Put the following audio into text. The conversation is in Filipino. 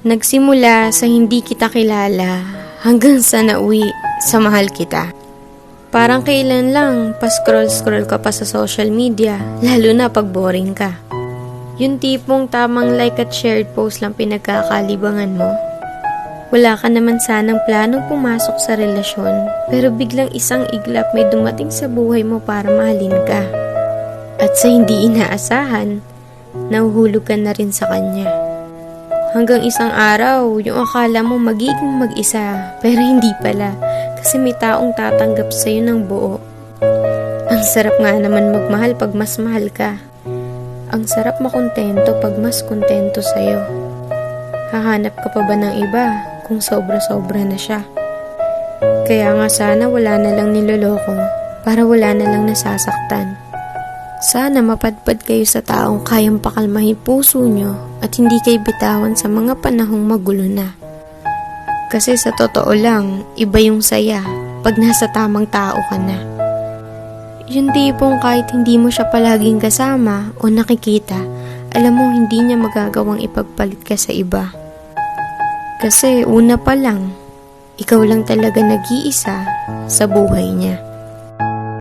Nagsimula sa hindi kita kilala hanggang sa nauwi sa mahal kita. Parang kailan lang pa-scroll-scroll ka pa sa social media, lalo na pag boring ka. Yung tipong tamang like at shared post lang pinagkakalibangan mo. Wala ka naman sanang planong pumasok sa relasyon, pero biglang isang iglap may dumating sa buhay mo para mahalin ka. At sa hindi inaasahan, nahuhulog ka na rin sa kanya. Hanggang isang araw, yung akala mo magiging mag-isa, pero hindi pala, kasi may taong tatanggap sa'yo ng buo. Ang sarap nga naman magmahal pag mas mahal ka. Ang sarap makontento pag mas kontento sa'yo. Hahanap ka pa ba ng iba kung sobra-sobra na siya? Kaya nga sana wala na lang niloloko para wala na lang nasasaktan. Sana mapadpad kayo sa taong kayang pakalmahin puso nyo at hindi kayo bitawan sa mga panahong magulo na. Kasi sa totoo lang, iba yung saya pag nasa tamang tao ka na. Yung tipong kahit hindi mo siya palaging kasama o nakikita, alam mo hindi niya magagawang ipagpalit ka sa iba. Kasi una pa lang, ikaw lang talaga nag-iisa sa buhay niya.